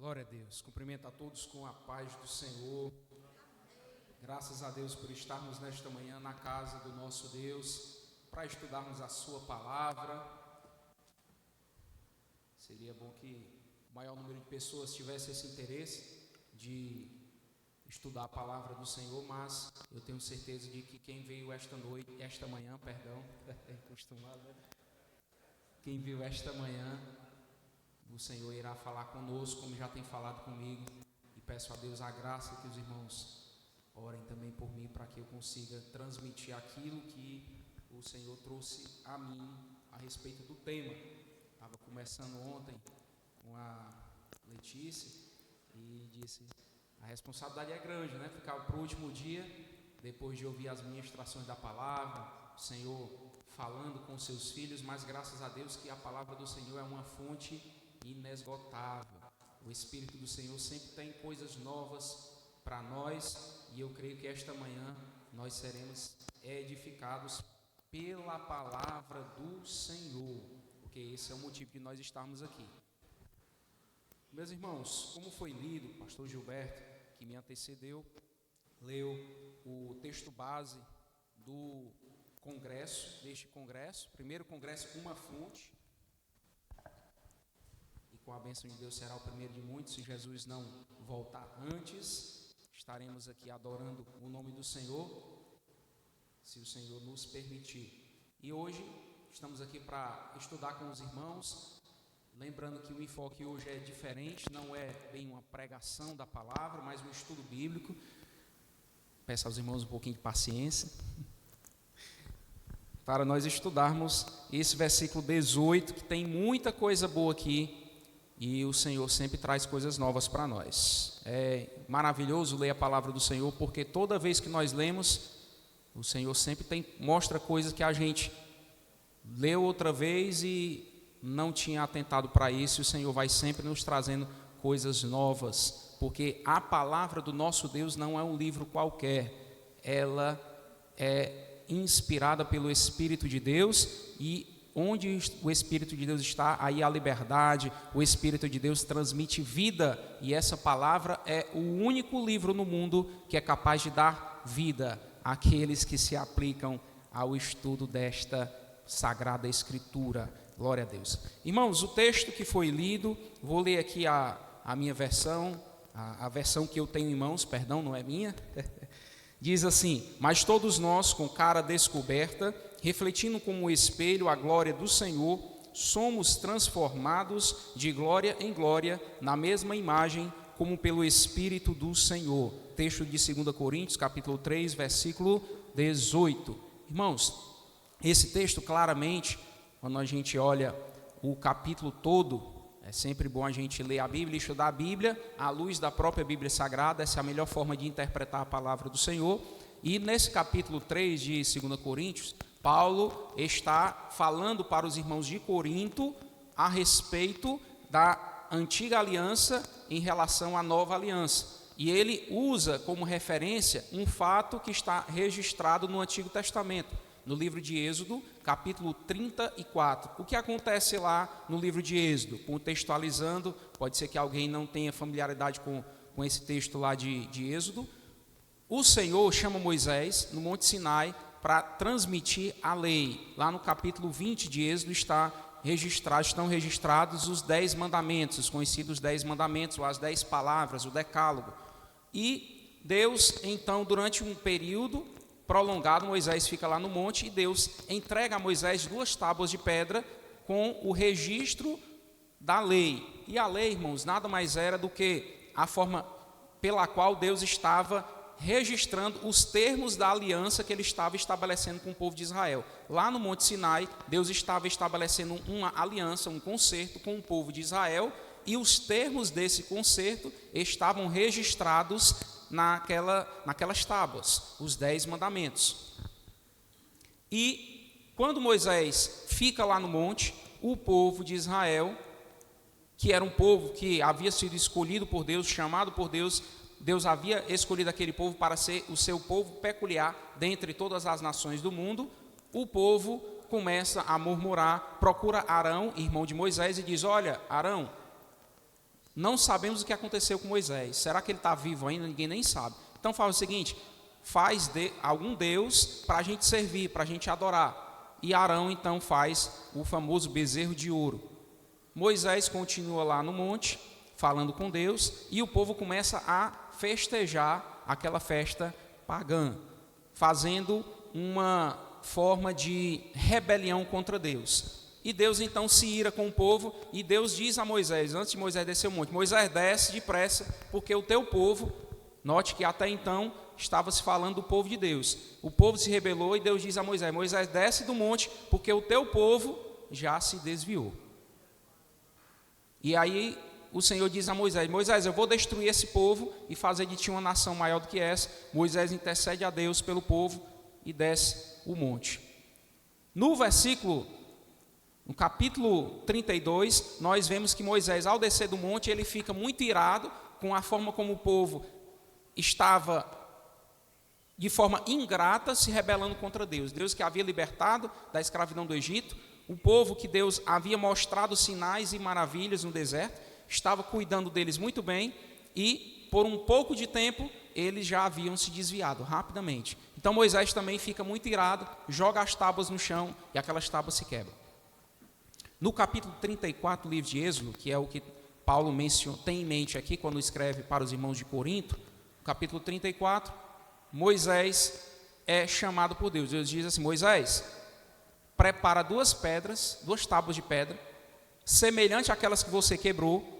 Glória a Deus. Cumprimento a todos com a paz do Senhor. Graças a Deus por estarmos nesta manhã na casa do nosso Deus, para estudarmos a sua palavra. Seria bom que o maior número de pessoas tivesse esse interesse de estudar a palavra do Senhor, mas eu tenho certeza de que quem veio esta manhã, quem veio esta manhã, o Senhor irá falar conosco, como já tem falado comigo, e peço a Deus a graça que os irmãos orem também por mim, para que eu consiga transmitir aquilo que o Senhor trouxe a mim a respeito do tema. Estava conversando ontem com a Letícia e disse: a responsabilidade é grande, né? Ficar para o último dia, depois de ouvir as ministrações da palavra, o Senhor falando com seus filhos, mas graças a Deus que a palavra do Senhor é uma fonte inesgotável. O Espírito do Senhor sempre tem coisas novas para nós, e eu creio que esta manhã nós seremos edificados pela palavra do Senhor, porque esse é o motivo de nós estarmos aqui. Meus irmãos, como foi lido, o pastor Gilberto, que me antecedeu, leu o texto base do deste congresso, primeiro congresso Uma Fonte, e com a bênção de Deus será o primeiro de muitos, se Jesus não voltar antes. Estaremos aqui adorando o nome do Senhor, se o Senhor nos permitir. E hoje estamos aqui para estudar com os irmãos, lembrando que o enfoque hoje é diferente, não é bem uma pregação da palavra, mas um estudo bíblico. Peço aos irmãos um pouquinho de paciência, para nós estudarmos esse versículo 18, que tem muita coisa boa aqui, e o Senhor sempre traz coisas novas para nós. É maravilhoso ler a palavra do Senhor, porque toda vez que nós lemos, o Senhor sempre mostra coisas que a gente leu outra vez e não tinha atentado para isso, e o Senhor vai sempre nos trazendo coisas novas, porque a palavra do nosso Deus não é um livro qualquer, ela é inspirada pelo Espírito de Deus, e onde o Espírito de Deus está, aí a liberdade. O Espírito de Deus transmite vida, e essa palavra é o único livro no mundo que é capaz de dar vida àqueles que se aplicam ao estudo desta Sagrada Escritura. Glória a Deus. Irmãos, o texto que foi lido, vou ler aqui a minha versão, a versão que eu tenho em mãos, perdão, não é minha. Diz assim: mas todos nós, com cara descoberta, refletindo como espelho a glória do Senhor, somos transformados de glória em glória, na mesma imagem, como pelo Espírito do Senhor. Texto de 2 Coríntios, capítulo 3, versículo 18. Irmãos, esse texto claramente, quando a gente olha o capítulo todo, é sempre bom a gente ler a Bíblia e estudar a Bíblia à luz da própria Bíblia Sagrada. Essa é a melhor forma de interpretar a palavra do Senhor. E nesse capítulo 3 de 2 Coríntios, Paulo está falando para os irmãos de Corinto a respeito da antiga aliança em relação à nova aliança. E ele usa como referência um fato que está registrado no Antigo Testamento, no livro de Êxodo, capítulo 34. O que acontece lá no livro de Êxodo? Contextualizando, pode ser que alguém não tenha familiaridade com esse texto lá de Êxodo. O Senhor chama Moisés no Monte Sinai para transmitir a lei. Lá no capítulo 20 de Êxodo estão registrados os 10 mandamentos, os conhecidos 10 mandamentos, ou as 10 palavras, o decálogo. E Deus, então, durante um período prolongado, Moisés fica lá no monte, e Deus entrega a Moisés 2 tábuas de pedra com o registro da lei. E a lei, irmãos, nada mais era do que a forma pela qual Deus estava registrando os termos da aliança que ele estava estabelecendo com o povo de Israel. Lá no Monte Sinai, Deus estava estabelecendo uma aliança, um concerto com o povo de Israel, e os termos desse concerto estavam registrados naquelas tábuas, os 10 mandamentos. E quando Moisés fica lá no monte, o povo de Israel, que era um povo que havia sido escolhido por Deus, chamado por Deus, Deus havia escolhido aquele povo para ser o seu povo peculiar dentre todas as nações do mundo. O povo começa a murmurar, procura Arão, irmão de Moisés, e diz: olha, Arão, Não sabemos o que aconteceu com Moisés. Será que ele está vivo ainda? Ninguém nem sabe. Então faz o seguinte, faz algum Deus para a gente servir, para a gente adorar. E Arão então faz o famoso bezerro de ouro. Moisés continua lá no monte, falando com Deus, e o povo começa a festejar aquela festa pagã, fazendo uma forma de rebelião contra Deus. E Deus então se ira com o povo, e Deus diz a Moisés, antes de Moisés descer o monte, Moisés, desce depressa, porque o teu povo, note que até então estava se falando do povo de Deus, o povo se rebelou, e Deus diz a Moisés, Moisés, desce do monte, porque o teu povo já se desviou. E aí o Senhor diz a Moisés, Moisés, eu vou destruir esse povo e fazer de ti uma nação maior do que essa. Moisés intercede a Deus pelo povo e desce o monte. No capítulo 32, nós vemos que Moisés, ao descer do monte, ele fica muito irado com a forma como o povo estava, de forma ingrata, se rebelando contra Deus. Deus que havia libertado da escravidão do Egito, o povo que Deus havia mostrado sinais e maravilhas no deserto, estava cuidando deles muito bem, e por um pouco de tempo, eles já haviam se desviado rapidamente. Então Moisés também fica muito irado, joga as tábuas no chão, e aquelas tábuas se quebram. No capítulo 34 do livro de Êxodo, que é o que Paulo tem em mente aqui, quando escreve para os irmãos de Corinto, no capítulo 34, Moisés é chamado por Deus. Deus diz assim, Moisés, prepara duas tábuas de pedra, semelhante àquelas que você quebrou.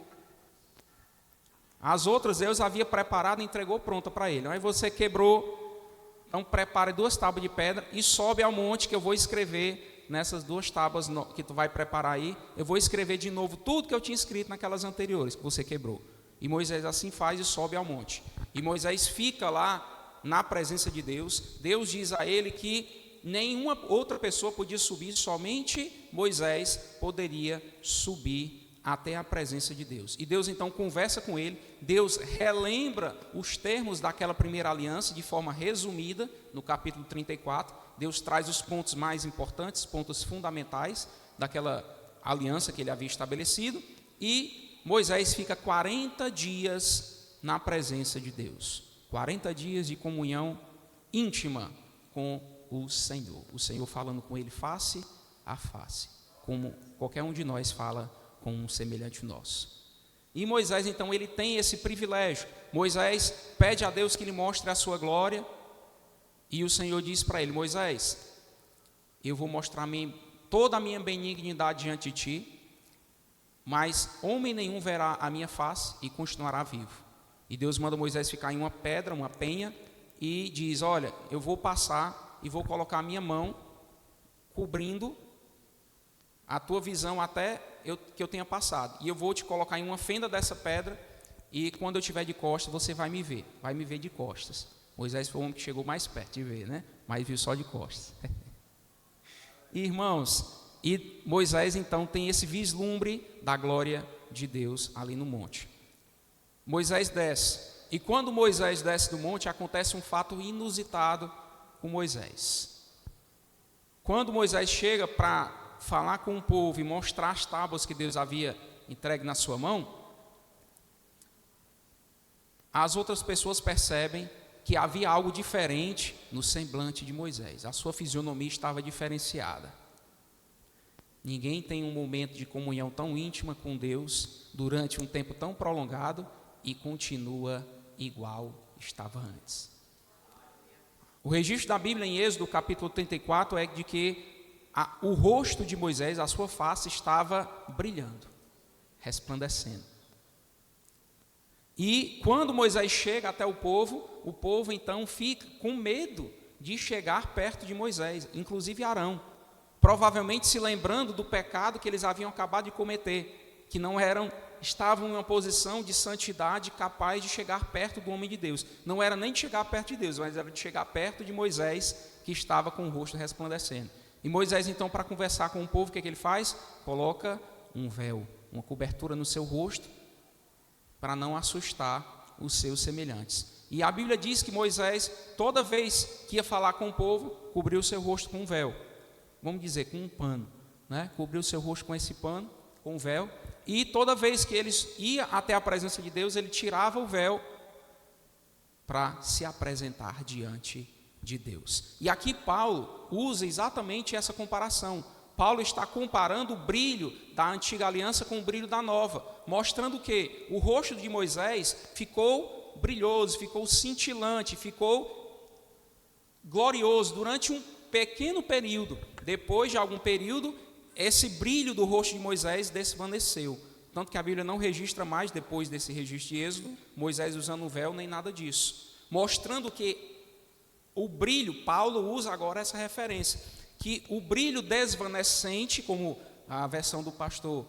As outras Deus havia preparado e entregou pronta para ele. Aí você quebrou, então prepare duas tábuas de pedra e sobe ao monte que eu vou escrever nessas duas tábuas que tu vai preparar aí. Eu vou escrever de novo tudo que eu tinha escrito naquelas anteriores que você quebrou. E Moisés assim faz e sobe ao monte. E Moisés fica lá na presença de Deus. Deus diz a ele que nenhuma outra pessoa podia subir, somente Moisés poderia subir até a presença de Deus. E Deus então conversa com ele, Deus relembra os termos daquela primeira aliança de forma resumida, no capítulo 34, Deus traz os pontos mais importantes, pontos fundamentais daquela aliança que ele havia estabelecido, e Moisés fica 40 dias na presença de Deus, 40 dias de comunhão íntima com o Senhor falando com ele face a face, como qualquer um de nós fala com um semelhante nosso. E Moisés então ele tem esse privilégio. Moisés pede a Deus que lhe mostre a sua glória, e o Senhor diz para ele, Moisés, eu vou mostrar toda a minha benignidade diante de ti, mas homem nenhum verá a minha face e continuará vivo. E Deus manda Moisés ficar em uma pedra, uma penha, e diz, olha, eu vou passar e vou colocar a minha mão cobrindo a tua visão até que eu tenha passado. E eu vou te colocar em uma fenda dessa pedra, e quando eu estiver de costas, você vai me ver de costas. Moisés foi o homem que chegou mais perto de ver, né? Mas viu só de costas. Irmãos, e Moisés então tem esse vislumbre da glória de Deus ali no monte. Moisés desce, e quando Moisés desce do monte, acontece um fato inusitado com Moisés. Quando Moisés chega para falar com o povo e mostrar as tábuas que Deus havia entregue na sua mão, as outras pessoas percebem que havia algo diferente no semblante de Moisés. A sua fisionomia estava diferenciada. Ninguém tem um momento de comunhão tão íntima com Deus durante um tempo tão prolongado e continua igual estava antes. O registro da Bíblia em Êxodo, capítulo 34, é de que o rosto de Moisés, a sua face, estava brilhando, resplandecendo. E quando Moisés chega até o povo então fica com medo de chegar perto de Moisés, inclusive Arão, provavelmente se lembrando do pecado que eles haviam acabado de cometer, que estavam em uma posição de santidade capaz de chegar perto do homem de Deus. Não era nem de chegar perto de Deus, mas era de chegar perto de Moisés, que estava com o rosto resplandecendo. E Moisés, então, para conversar com o povo, o que ele faz? Coloca um véu, uma cobertura no seu rosto, para não assustar os seus semelhantes. E a Bíblia diz que Moisés, toda vez que ia falar com o povo, cobriu o seu rosto com um véu. Vamos dizer, com um pano, né? Cobriu o seu rosto com esse pano, com um véu, e toda vez que eles iam até a presença de Deus, ele tirava o véu para se apresentar diante de Deus. E aqui Paulo usa exatamente essa comparação. Paulo está comparando o brilho da antiga aliança com o brilho da nova, mostrando que o rosto de Moisés ficou brilhoso, ficou cintilante, ficou glorioso durante um pequeno período. Depois de algum período, esse brilho do rosto de Moisés desvaneceu. Tanto que a Bíblia não registra mais, depois desse registro de Êxodo, Moisés usando o véu, nem nada disso. Mostrando que o brilho, Paulo usa agora essa referência, que o brilho desvanecente, como a versão do pastor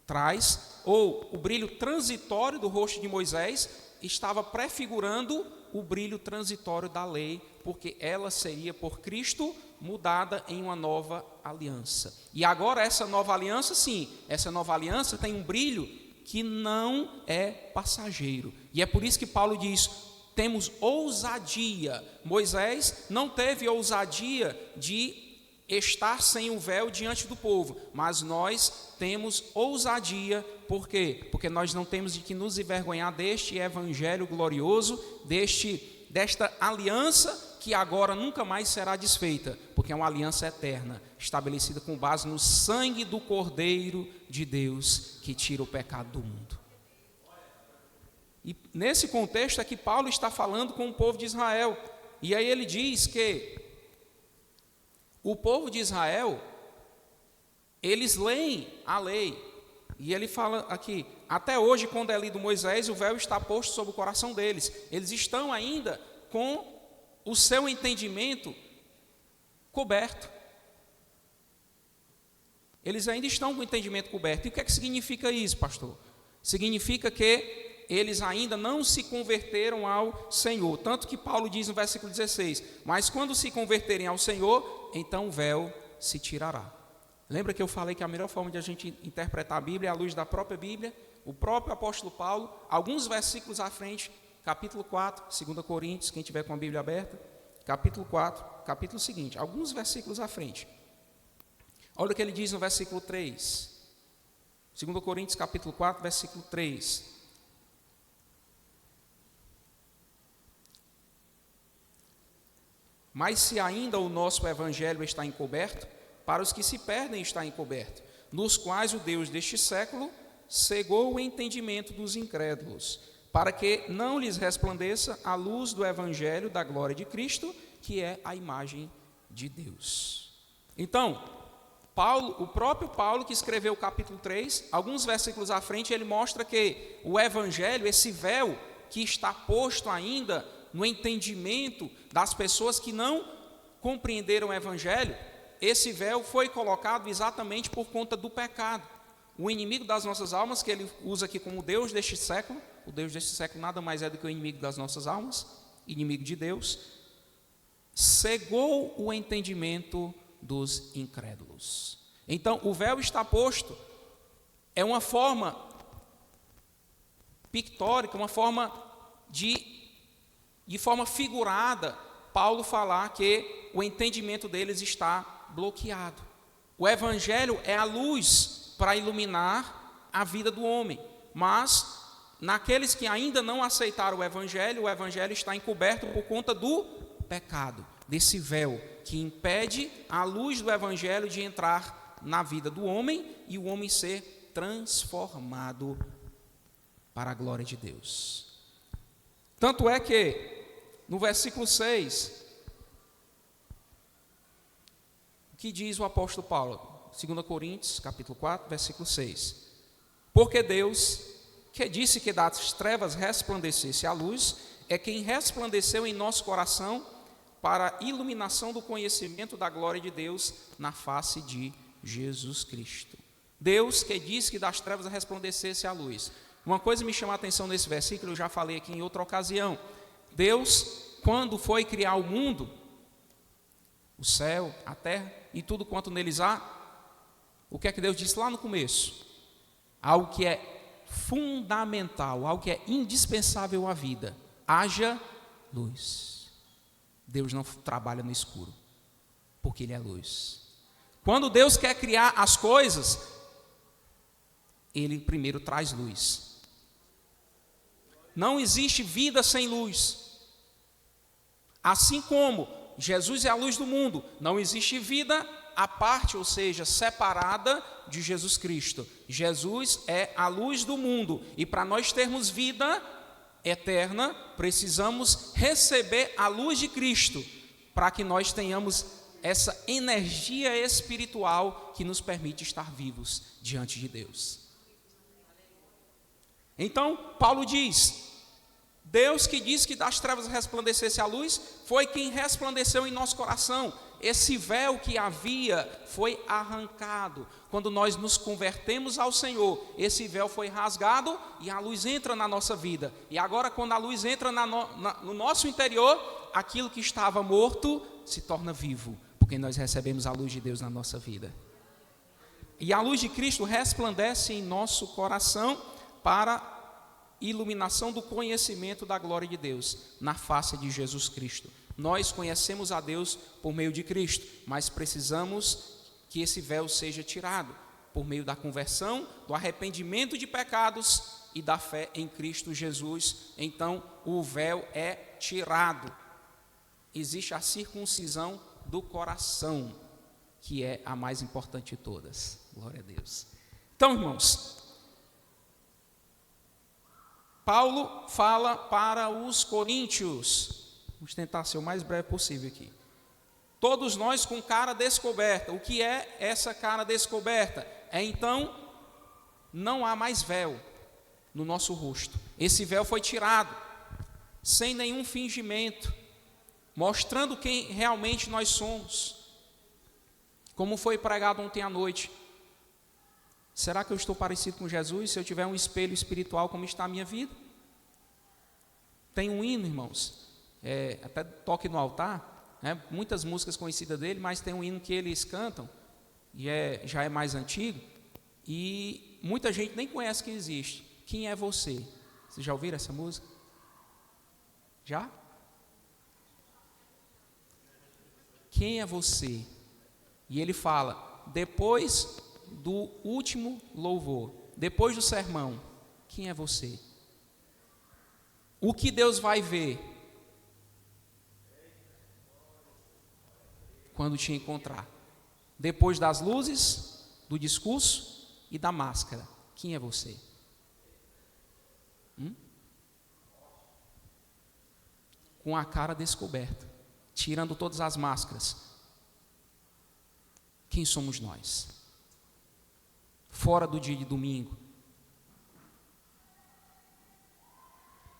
traz, ou o brilho transitório do rosto de Moisés, estava prefigurando o brilho transitório da lei, porque ela seria por Cristo mudada em uma nova aliança. E agora essa nova aliança, sim, essa nova aliança tem um brilho que não é passageiro. E é por isso que Paulo diz: temos ousadia. Moisés não teve ousadia de estar sem o véu diante do povo, mas nós temos ousadia. Por quê? Porque nós não temos de que nos envergonhar deste evangelho glorioso, desta aliança que agora nunca mais será desfeita, porque é uma aliança eterna, estabelecida com base no sangue do Cordeiro de Deus, que tira o pecado do mundo. E nesse contexto é que Paulo está falando com o povo de Israel, e aí ele diz que o povo de Israel, eles leem a lei, e ele fala aqui: até hoje, quando é lido Moisés, o véu está posto sobre o coração deles. Eles estão ainda com o seu entendimento coberto. Eles ainda estão com o entendimento coberto. E o que é que significa isso, pastor? Significa que eles ainda não se converteram ao Senhor. Tanto que Paulo diz no versículo 16: mas quando se converterem ao Senhor, então o véu se tirará. Lembra que eu falei que a melhor forma de a gente interpretar a Bíblia é à luz da própria Bíblia? O próprio apóstolo Paulo, alguns versículos à frente, capítulo 4, 2 Coríntios, quem tiver com a Bíblia aberta, capítulo 4, capítulo seguinte, alguns versículos à frente. Olha o que ele diz no versículo 3. 2 Coríntios, capítulo 4, versículo 3. Mas se ainda o nosso evangelho está encoberto, para os que se perdem está encoberto, nos quais o Deus deste século cegou o entendimento dos incrédulos, para que não lhes resplandeça a luz do evangelho da glória de Cristo, que é a imagem de Deus. Então, Paulo, o próprio Paulo que escreveu o capítulo 3, alguns versículos à frente, ele mostra que o evangelho, esse véu que está posto ainda no entendimento das pessoas que não compreenderam o evangelho, esse véu foi colocado exatamente por conta do pecado. O inimigo das nossas almas, que ele usa aqui como Deus deste século, o Deus deste século nada mais é do que o inimigo das nossas almas, inimigo de Deus, cegou o entendimento dos incrédulos. Então, o véu está posto, é uma forma pictórica, uma forma de forma figurada, Paulo falar que o entendimento deles está bloqueado. O evangelho é a luz para iluminar a vida do homem, mas naqueles que ainda não aceitaram o evangelho está encoberto por conta do pecado, desse véu que impede a luz do evangelho de entrar na vida do homem e o homem ser transformado para a glória de Deus. Tanto é que no versículo 6, o que diz o apóstolo Paulo? 2 Coríntios, capítulo 4, versículo 6. Porque Deus, que disse que das trevas resplandecesse a luz, é quem resplandeceu em nosso coração para a iluminação do conhecimento da glória de Deus na face de Jesus Cristo. Deus que disse que das trevas resplandecesse a luz. Uma coisa me chama a atenção nesse versículo, eu já falei aqui em outra ocasião. Deus, quando foi criar o mundo, o céu, a terra e tudo quanto neles há, o que é que Deus disse lá no começo? Algo que é fundamental, algo que é indispensável à vida: haja luz. Deus não trabalha no escuro, porque Ele é luz. Quando Deus quer criar as coisas, ele primeiro traz luz. Não existe vida sem luz. Assim como Jesus é a luz do mundo, não existe vida à parte, ou seja, separada de Jesus Cristo. Jesus é a luz do mundo, e para nós termos vida eterna, precisamos receber a luz de Cristo, para que nós tenhamos essa energia espiritual que nos permite estar vivos diante de Deus. Então, Paulo diz: Deus que disse que das trevas resplandecesse a luz, foi quem resplandeceu em nosso coração. Esse véu que havia foi arrancado. Quando nós nos convertemos ao Senhor, esse véu foi rasgado e a luz entra na nossa vida. E agora, quando a luz entra no nosso interior, aquilo que estava morto se torna vivo, porque nós recebemos a luz de Deus na nossa vida. E a luz de Cristo resplandece em nosso coração para iluminação do conhecimento da glória de Deus na face de Jesus Cristo. Nós conhecemos a Deus por meio de Cristo, mas precisamos que esse véu seja tirado por meio da conversão, do arrependimento de pecados e da fé em Cristo Jesus. Então o véu é tirado. Existe a circuncisão do coração, que é a mais importante de todas. Glória a Deus. Então, irmãos, Paulo fala para os coríntios. Vamos tentar ser o mais breve possível aqui. Todos nós com cara descoberta. O que é essa cara descoberta? É então, não há mais véu no nosso rosto. Esse véu foi tirado, sem nenhum fingimento, mostrando quem realmente nós somos. Como foi pregado ontem à noite. Será que eu estou parecido com Jesus se eu tiver um espelho espiritual como está a minha vida? Tem um hino, irmãos, até toque no altar, muitas músicas conhecidas dele, mas tem um hino que eles cantam, e já é mais antigo, e muita gente nem conhece que existe. Quem é você? Vocês já ouviram essa música? Já? Quem é você? E ele fala, depois do último louvor, depois do sermão, quem é você? O que Deus vai ver quando te encontrar? Depois das luzes, do discurso e da máscara, quem é você? Com a cara descoberta, tirando todas as máscaras, quem somos nós? Fora do dia de domingo.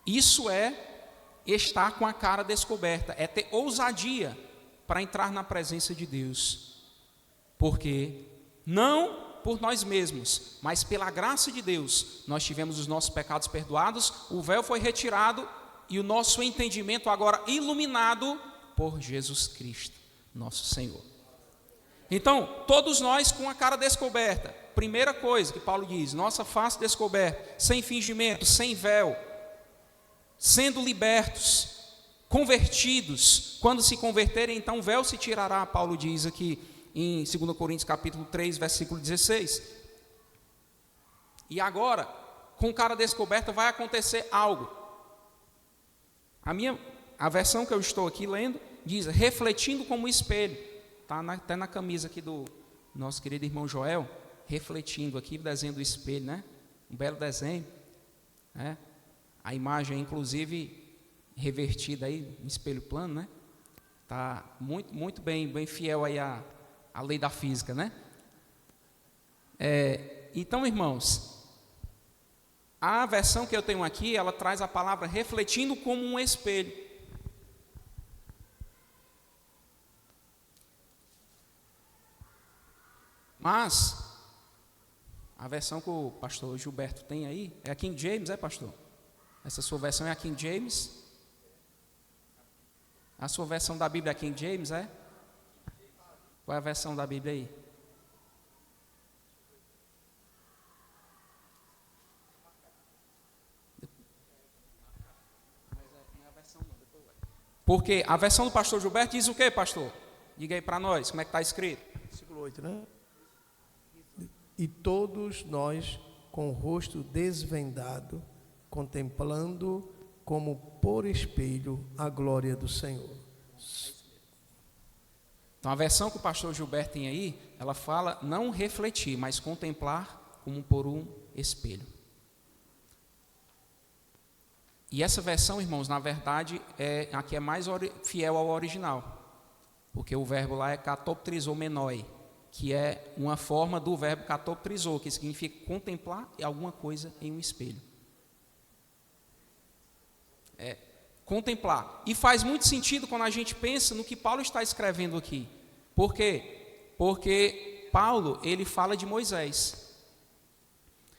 Isso é estar com a cara descoberta, é ter ousadia para entrar na presença de Deus. Porque não por nós mesmos, mas pela graça de Deus, nós tivemos os nossos pecados perdoados, o véu foi retirado e o nosso entendimento agora iluminado por Jesus Cristo, nosso Senhor. Então, todos nós com a cara descoberta. Primeira coisa que Paulo diz, nossa face descoberta, sem fingimento, sem véu, sendo libertos, convertidos. Quando se converterem, então o véu se tirará, Paulo diz aqui em 2 Coríntios capítulo 3, versículo 16. E agora, com cara descoberta, vai acontecer algo. A versão que eu estou aqui lendo diz, refletindo como espelho. Está até na camisa aqui do nosso querido irmão Joel, refletindo aqui o desenho do espelho, né? Um belo desenho, né? A imagem, inclusive, revertida aí, em espelho plano, né? Está muito, muito bem fiel aí à lei da física, né? Então, irmãos, a versão que eu tenho aqui, ela traz a palavra refletindo como um espelho. Mas a versão que o pastor Gilberto tem aí é a King James, pastor? Essa sua versão é a King James? A sua versão da Bíblia é a King James, é? Qual é a versão da Bíblia aí? Porque a versão do pastor Gilberto diz o quê, pastor? Diga aí para nós, como é que está escrito? Versículo 8, né? E todos nós com o rosto desvendado, contemplando como por espelho a glória do Senhor. Então a versão que o pastor Gilberto tem aí, ela fala não refletir, mas contemplar como por um espelho. E essa versão, irmãos, na verdade, aqui é mais fiel ao original. Porque o verbo lá é katoptrizoumenoi, que é uma forma do verbo katoptrizou, que significa contemplar alguma coisa em um espelho. Contemplar. E faz muito sentido quando a gente pensa no que Paulo está escrevendo aqui. Por quê? Porque Paulo, ele fala de Moisés.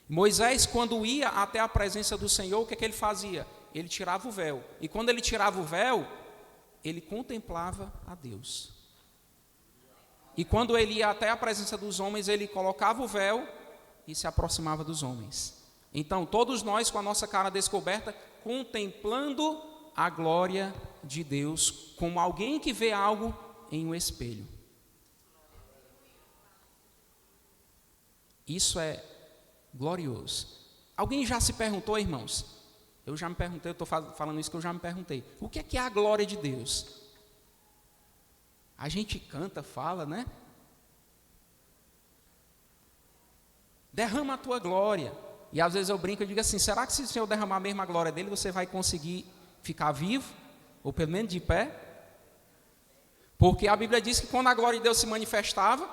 Moisés, quando ia até a presença do Senhor, o que ele fazia? Ele tirava o véu. E quando ele tirava o véu, ele contemplava a Deus. E quando ele ia até a presença dos homens, ele colocava o véu e se aproximava dos homens. Então, todos nós com a nossa cara descoberta, contemplando a glória de Deus, como alguém que vê algo em um espelho. Isso é glorioso. Alguém já se perguntou, irmãos? Eu já me perguntei, eu estou falando isso que eu já me perguntei. O que é a glória de Deus? A gente canta, fala, né? Derrama a tua glória. E às vezes eu brinco e digo assim, será que se o Senhor derramar a mesma glória dele, você vai conseguir ficar vivo? Ou pelo menos de pé? Porque a Bíblia diz que quando a glória de Deus se manifestava,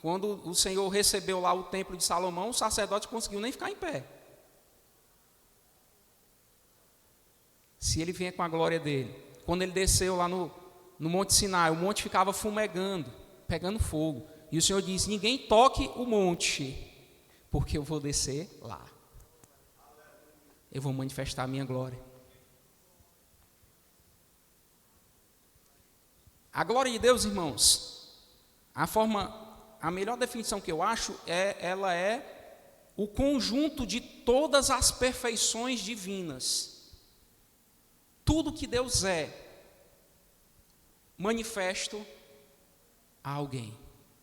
quando o Senhor recebeu lá o templo de Salomão, o sacerdote conseguiu nem ficar em pé. Se ele vinha com a glória dele. Quando ele desceu lá no Monte Sinai, o monte ficava fumegando, pegando fogo. E o Senhor disse, ninguém toque o monte, porque eu vou descer lá. Eu vou manifestar a minha glória. A glória de Deus, irmãos, a melhor definição que eu acho ela é o conjunto de todas as perfeições divinas. Tudo que Deus é, manifesto a alguém.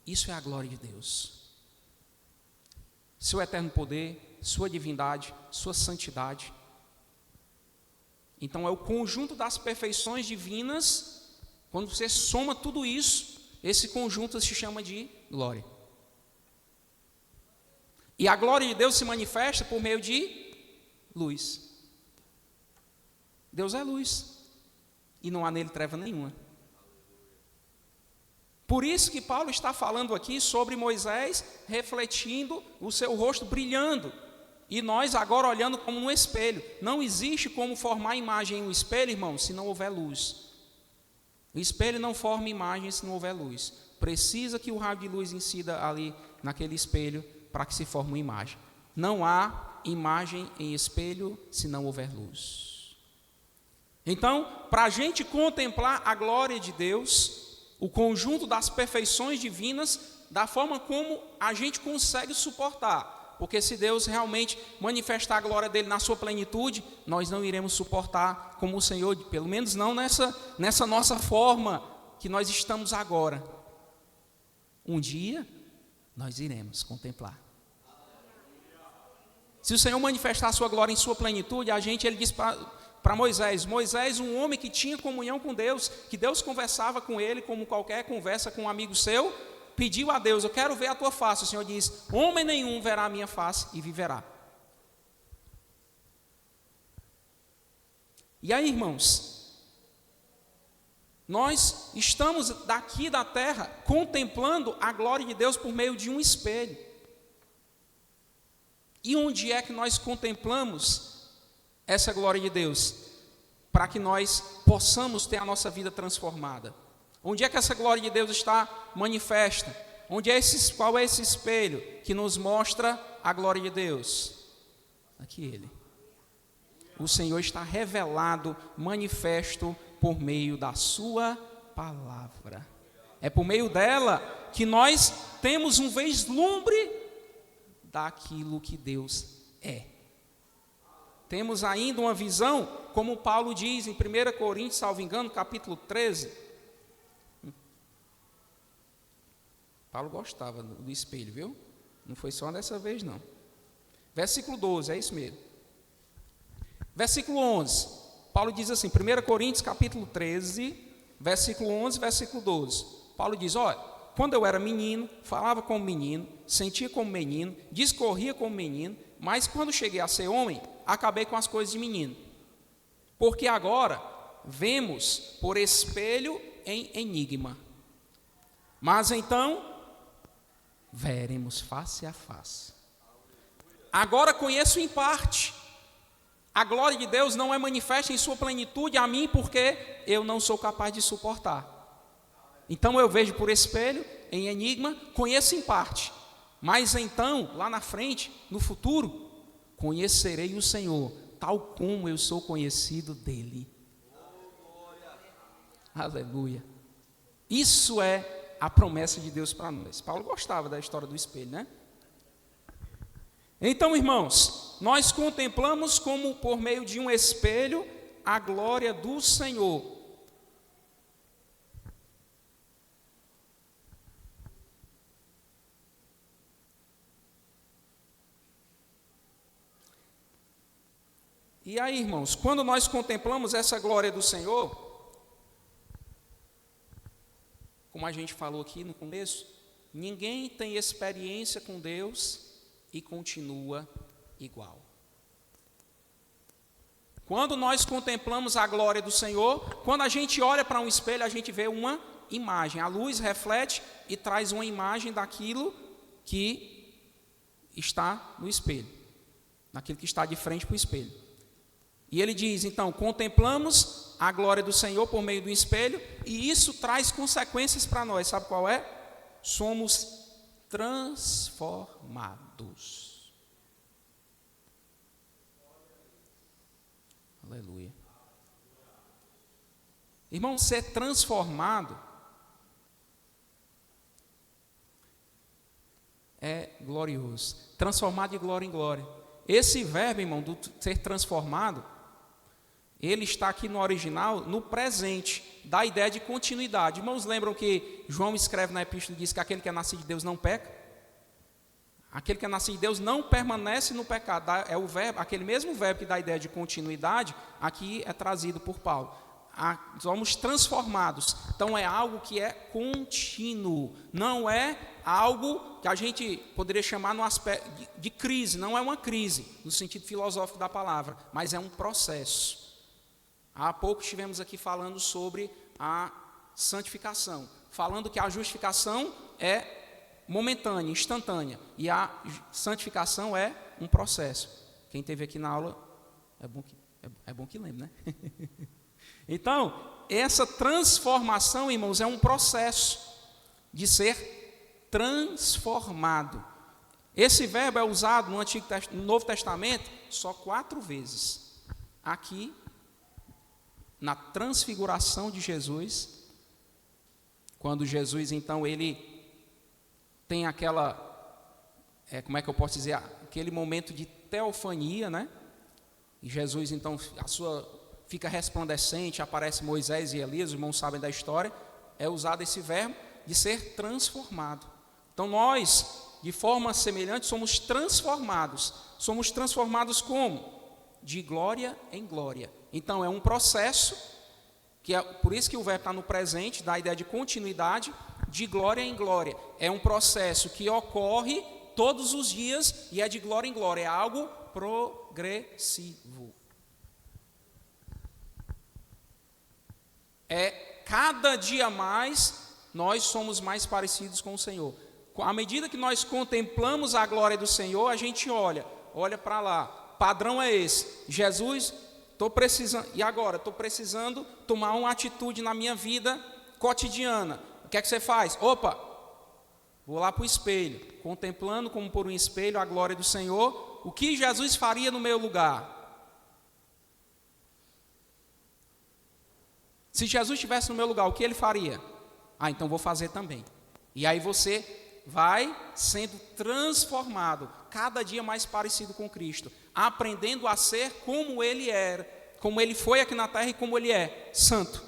Isso é a glória de Deus. Seu eterno poder, sua divindade, sua santidade. Então é o conjunto das perfeições divinas. Quando você soma tudo isso, esse conjunto se chama de glória. E a glória de Deus se manifesta por meio de luz. Deus é luz, e não há nele treva nenhuma. Por isso que Paulo está falando aqui sobre Moisés refletindo o seu rosto brilhando, e nós agora olhando como um espelho. Não existe como formar imagem em um espelho, irmão, se não houver luz. O espelho não forma imagem se não houver luz. Precisa que o raio de luz incida ali naquele espelho para que se forme uma imagem. Não há imagem em espelho se não houver luz. Então, para a gente contemplar a glória de Deus, o conjunto das perfeições divinas, da forma como a gente consegue suportar. Porque se Deus realmente manifestar a glória dele na sua plenitude, nós não iremos suportar como o Senhor, pelo menos não nessa nossa forma que nós estamos agora. Um dia, nós iremos contemplar. Se o Senhor manifestar a sua glória em sua plenitude, ele diz para Moisés, um homem que tinha comunhão com Deus, que Deus conversava com ele como qualquer conversa com um amigo seu, pediu a Deus, eu quero ver a tua face. O Senhor diz, homem nenhum verá a minha face e viverá. E aí, irmãos, nós estamos daqui da terra contemplando a glória de Deus por meio de um espelho. E onde é que nós contemplamos essa glória de Deus? Para que nós possamos ter a nossa vida transformada. Onde é que essa glória de Deus está manifesta? Qual é esse espelho que nos mostra a glória de Deus? Aqui ele. O Senhor está revelado, manifesto por meio da sua palavra. É por meio dela que nós temos um vislumbre daquilo que Deus é. Temos ainda uma visão, como Paulo diz em 1 Coríntios, salvo engano, capítulo 13. Paulo gostava do espelho, viu? Não foi só dessa vez, não. Versículo 12, é isso mesmo. Versículo 11, Paulo diz assim, 1 Coríntios capítulo 13, versículo 11, versículo 12. Paulo diz, olha, quando eu era menino, falava como menino, sentia como menino, discorria como menino, mas quando cheguei a ser homem, acabei com as coisas de menino. Porque agora vemos por espelho em enigma, mas então veremos face a face. Agora conheço em parte. A glória de Deus não é manifesta em sua plenitude a mim, porque eu não sou capaz de suportar. Então eu vejo por espelho, em enigma, conheço em parte. Mas então, lá na frente, no futuro, conhecerei o Senhor, tal como eu sou conhecido dele. Aleluia. Isso é a promessa de Deus para nós. Paulo gostava da história do espelho, né? Então, irmãos, nós contemplamos como por meio de um espelho a glória do Senhor. E aí, irmãos, quando nós contemplamos essa glória do Senhor, como a gente falou aqui no começo, ninguém tem experiência com Deus e continua igual. Quando nós contemplamos a glória do Senhor, quando a gente olha para um espelho, a gente vê uma imagem. A luz reflete e traz uma imagem daquilo que está no espelho, daquilo que está de frente para o espelho. E ele diz, então, contemplamos a glória do Senhor por meio do espelho, e isso traz consequências para nós. Sabe qual é? Somos transformados. Aleluia. Irmão, ser transformado é glorioso. Transformado de glória em glória. Esse verbo, irmão, do ser transformado, ele está aqui no original, no presente, da ideia de continuidade. Irmãos, lembram que João escreve na epístola e diz que aquele que é nascido de Deus não peca? Aquele que é nascido de Deus não permanece no pecado. É o verbo, aquele mesmo verbo que dá a ideia de continuidade, aqui é trazido por Paulo. Somos transformados. Então é algo que é contínuo. Não é algo que a gente poderia chamar no aspecto de crise. Não é uma crise, no sentido filosófico da palavra, mas é um processo. Há pouco estivemos aqui falando sobre a santificação, falando que a justificação é momentânea, instantânea, e a santificação é um processo. Quem esteve aqui na aula, é bom que lembre, né? Então, essa transformação, irmãos, é um processo de ser transformado. Esse verbo é usado no Novo Testamento só 4 vezes. Aqui, na transfiguração de Jesus, quando Jesus, então, ele tem aquela, como é que eu posso dizer, aquele momento de teofania, né? E Jesus, então, fica resplandecente, aparece Moisés e Elias, os irmãos sabem da história, é usado esse verbo de ser transformado. Então, nós, de forma semelhante, somos transformados. Somos transformados como? De glória em glória. Então, é um processo, que é por isso que o verbo está no presente, dá a ideia de continuidade, de glória em glória. É um processo que ocorre todos os dias e é de glória em glória. É algo progressivo. Cada dia mais, nós somos mais parecidos com o Senhor. À medida que nós contemplamos a glória do Senhor, a gente olha para lá. Padrão é esse. Jesus, estou precisando, e agora? Estou precisando tomar uma atitude na minha vida cotidiana. O que é que você faz? Opa, vou lá para o espelho, contemplando como por um espelho a glória do Senhor. O que Jesus faria no meu lugar? Se Jesus estivesse no meu lugar, o que ele faria? Então vou fazer também. E aí você vai sendo transformado, cada dia mais parecido com Cristo, aprendendo a ser como ele era, como ele foi aqui na terra e como ele é, santo.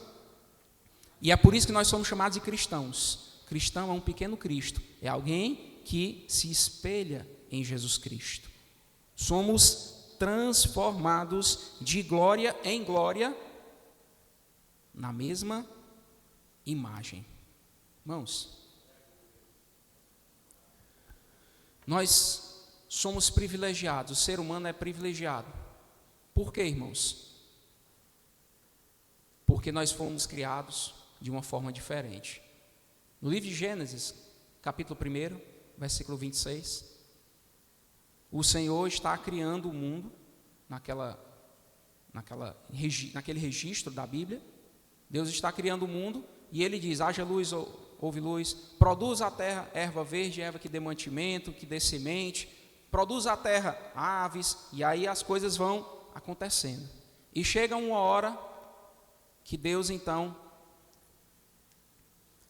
E é por isso que nós somos chamados de cristãos. Cristão é um pequeno Cristo, é alguém que se espelha em Jesus Cristo. somos transformados de glória em glória na mesma imagem. Irmãos, nós somos privilegiados, o ser humano é privilegiado. Por quê, irmãos? Porque nós fomos criados de uma forma diferente. No livro de Gênesis, capítulo 1, versículo 26, o Senhor está criando o mundo, naquele registro da Bíblia. Deus está criando o mundo e Ele diz: haja luz, houve luz, produz a terra erva verde, erva que dê mantimento, que dê semente, produz a terra aves, e aí as coisas vão acontecendo. E chega uma hora que Deus então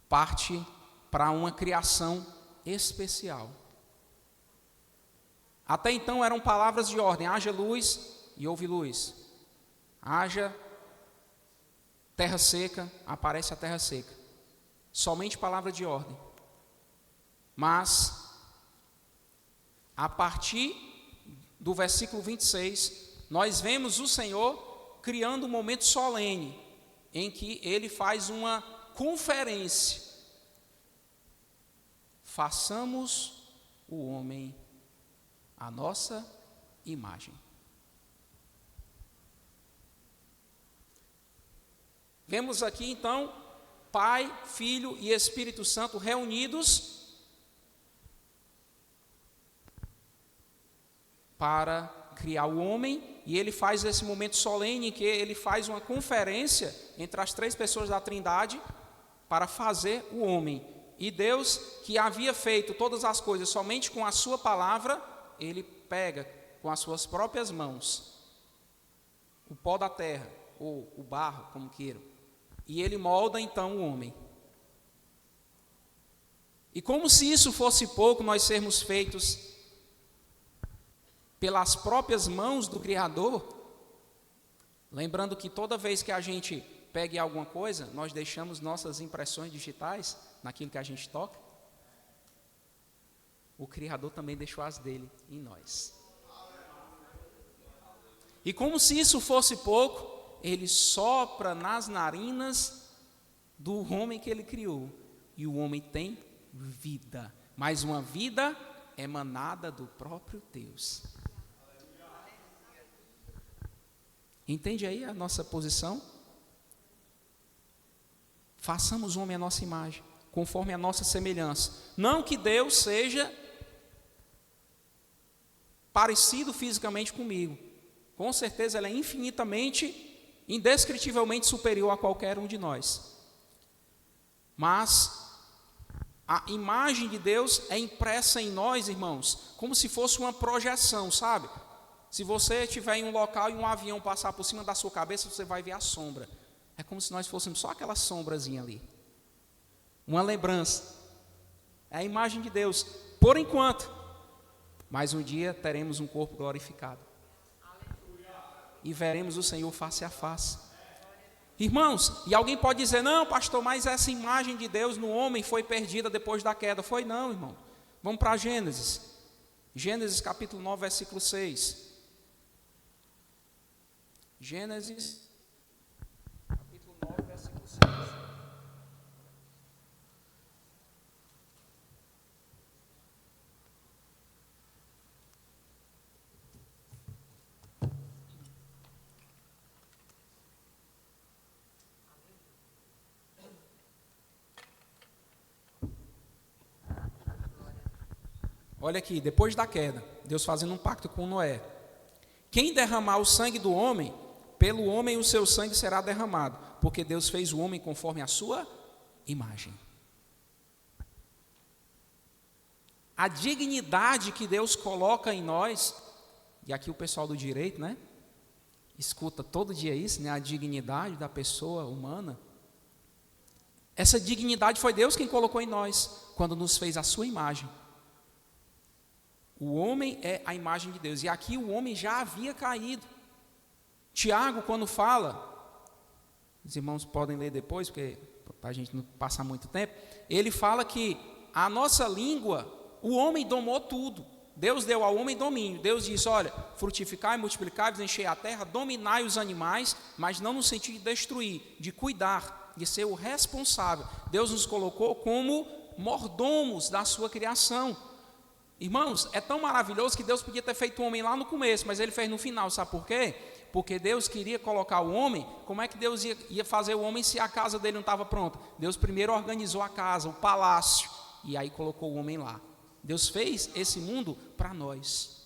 parte para uma criação especial. Até então eram palavras de ordem: haja luz e houve luz, haja terra seca, aparece a terra seca. Somente palavra de ordem. Mas a partir do versículo 26, nós vemos o Senhor criando um momento solene, em que Ele faz uma conferência: façamos o homem à nossa imagem. Vemos aqui então Pai, Filho e Espírito Santo reunidos para criar o homem, e Ele faz esse momento solene em que Ele faz uma conferência entre as três pessoas da Trindade para fazer o homem. E Deus, que havia feito todas as coisas somente com a sua palavra, Ele pega com as suas próprias mãos o pó da terra, ou o barro, como queiram, e Ele molda então o homem. E como se isso fosse pouco, nós sermos feitos pelas próprias mãos do Criador, lembrando que toda vez que a gente pega alguma coisa, nós deixamos nossas impressões digitais naquilo que a gente toca. O Criador também deixou as dele em nós. E como se isso fosse pouco, Ele sopra nas narinas do homem que Ele criou, e o homem tem vida, mas uma vida emanada do próprio Deus. Entende aí a nossa posição? Façamos o homem à nossa imagem, conforme a nossa semelhança. Não que Deus seja parecido fisicamente comigo. Com certeza Ele é infinitamente, indescritivelmente superior a qualquer um de nós. Mas a imagem de Deus é impressa em nós, irmãos, como se fosse uma projeção, sabe? Se você estiver em um local e um avião passar por cima da sua cabeça, você vai ver a sombra. É como se nós fôssemos só aquela sombrazinha ali. Uma lembrança. É a imagem de Deus, por enquanto. Mas um dia teremos um corpo glorificado. E veremos o Senhor face a face. Irmãos, e alguém pode dizer: não, pastor, mas essa imagem de Deus no homem foi perdida depois da queda. Foi não, irmão. Vamos para Gênesis. Gênesis capítulo 9, versículo 6. Gênesis capítulo 9, versículo 6. Olha aqui, depois da queda, Deus fazendo um pacto com Noé: quem derramar o sangue do homem, pelo homem o seu sangue será derramado, porque Deus fez o homem conforme a sua imagem. A dignidade que Deus coloca em nós, e aqui o pessoal do direito, né, escuta todo dia isso, né, a dignidade da pessoa humana. Essa dignidade foi Deus quem colocou em nós, quando nos fez a sua imagem. O homem é a imagem de Deus, e aqui o homem já havia caído. Tiago, quando fala, os irmãos podem ler depois, porque para a gente não passar muito tempo, ele fala que a nossa língua, o homem domou tudo. Deus deu ao homem domínio. Deus disse, olha, frutificai, multiplicai, enchei a terra, dominai os animais, mas não no sentido de destruir, de cuidar, de ser o responsável. Deus nos colocou como mordomos da sua criação. Irmãos, é tão maravilhoso que Deus podia ter feito o homem lá no começo, mas ele fez no final, sabe por quê? Porque Deus queria colocar o homem. Como é que Deus ia fazer o homem se a casa dele não estava pronta? Deus primeiro organizou a casa, o palácio, e aí colocou o homem lá. Deus fez esse mundo para nós.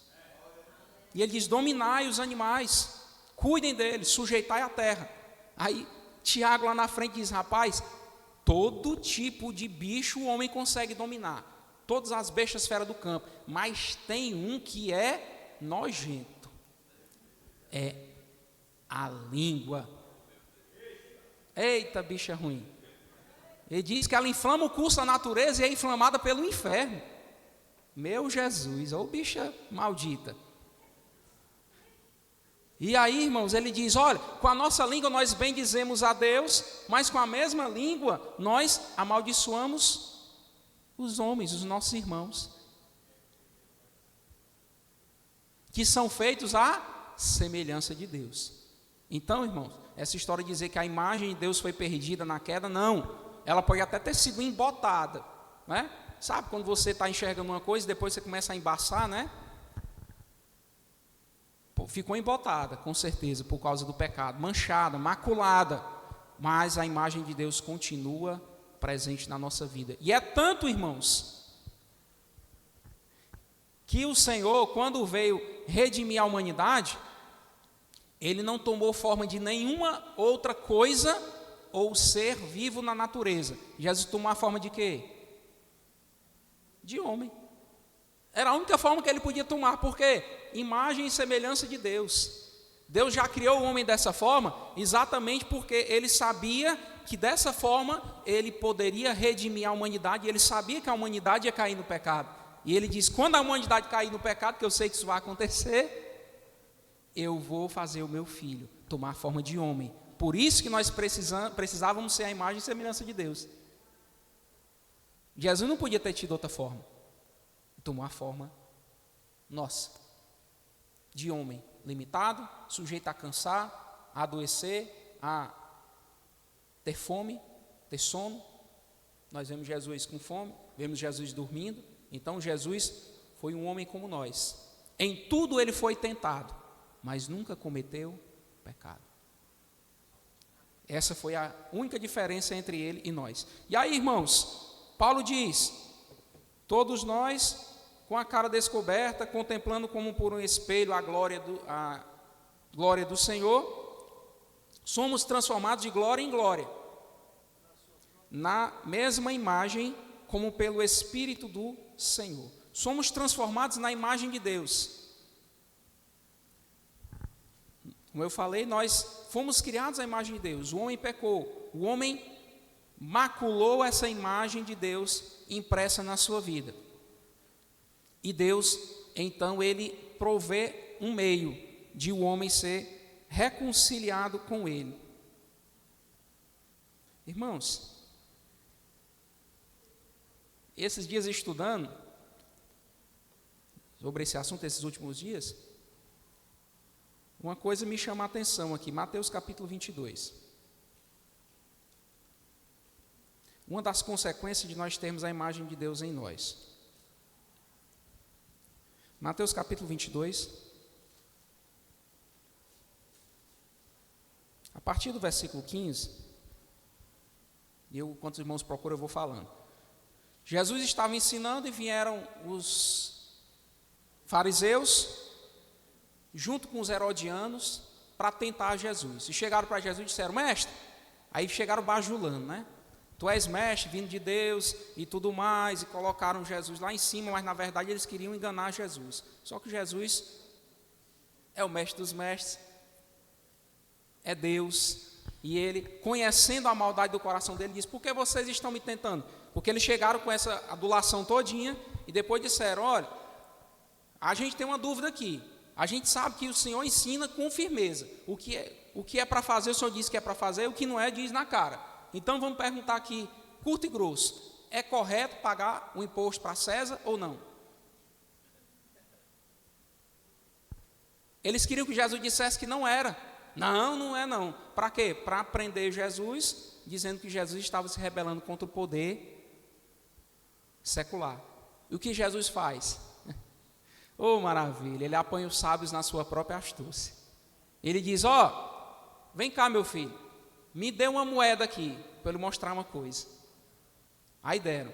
E ele diz, dominai os animais, cuidem deles, sujeitai a terra. Aí Tiago lá na frente diz, rapaz, todo tipo de bicho o homem consegue dominar. Todas as bestas feras do campo. Mas tem um que é nojento. É a língua. Eita, bicha ruim. Ele diz que ela inflama o curso da natureza e é inflamada pelo inferno. Meu Jesus, ô bicha maldita. E aí, irmãos, ele diz, olha, com a nossa língua nós bendizemos a Deus, mas com a mesma língua nós amaldiçoamos os homens, os nossos irmãos, que são feitos à semelhança de Deus. Então, irmãos, essa história de dizer que a imagem de Deus foi perdida na queda, não. Ela pode até ter sido embotada, né? Sabe quando você está enxergando uma coisa e depois você começa a embaçar, né? Ficou embotada, com certeza, por causa do pecado, manchada, maculada, mas a imagem de Deus continua presente na nossa vida. E é tanto, irmãos, que o Senhor, quando veio redimir a humanidade, Ele não tomou forma de nenhuma outra coisa ou ser vivo na natureza. Jesus tomou a forma de quê? De homem. Era a única forma que Ele podia tomar, porque imagem e semelhança de Deus. Deus já criou o homem dessa forma, exatamente porque Ele sabia que dessa forma Ele poderia redimir a humanidade, e Ele sabia que a humanidade ia cair no pecado. E Ele diz, quando a humanidade cair no pecado, que eu sei que isso vai acontecer, eu vou fazer o meu filho tomar a forma de homem. Por isso que nós precisávamos ser a imagem e semelhança de Deus. Jesus não podia ter tido outra forma. Tomou a forma nossa, de homem limitado, sujeito a cansar, a adoecer, a ter fome, ter sono. Nós vemos Jesus com fome, vemos Jesus dormindo. Então Jesus foi um homem como nós. Em tudo ele foi tentado, mas nunca cometeu pecado. Essa foi a única diferença entre ele e nós. E aí, irmãos, Paulo diz, todos nós, com a cara descoberta, contemplando como por um espelho a glória do Senhor, somos transformados de glória em glória, na mesma imagem, como pelo Espírito do Senhor. Somos transformados na imagem de Deus. Como eu falei, nós fomos criados à imagem de Deus. O homem pecou, o homem maculou essa imagem de Deus impressa na sua vida. E Deus, então, Ele provê um meio de o homem ser reconciliado com Ele. Irmãos, esses dias estudando sobre esse assunto, esses últimos dias, uma coisa me chama a atenção aqui, Mateus capítulo 22. Uma das consequências de nós termos a imagem de Deus em nós. Mateus capítulo 22, a partir do versículo 15, enquanto os irmãos procuram, eu vou falando. Jesus estava ensinando e vieram os fariseus, junto com os herodianos, para tentar Jesus. E chegaram para Jesus e disseram, mestre, aí chegaram bajulando, né? Tu és mestre, vindo de Deus e tudo mais, e colocaram Jesus lá em cima, mas na verdade eles queriam enganar Jesus. Só que Jesus é o mestre dos mestres, é Deus, e Ele, conhecendo a maldade do coração dele, diz, por que vocês estão me tentando? Porque eles chegaram com essa adulação todinha, e depois disseram, olha, a gente tem uma dúvida aqui, a gente sabe que o Senhor ensina com firmeza, o que é para fazer, o Senhor diz que é para fazer, o que não é, diz na cara. Então vamos perguntar aqui, curto e grosso, é correto pagar o imposto para César ou não? Eles queriam que Jesus dissesse que não era. Não, não é não. Para quê? Para prender Jesus, dizendo que Jesus estava se rebelando contra o poder secular. E o que Jesus faz? Oh, maravilha, ele apanha os sábios na sua própria astúcia. Ele diz, vem cá, meu filho, me dê uma moeda aqui, para eu lhe mostrar uma coisa. Aí deram.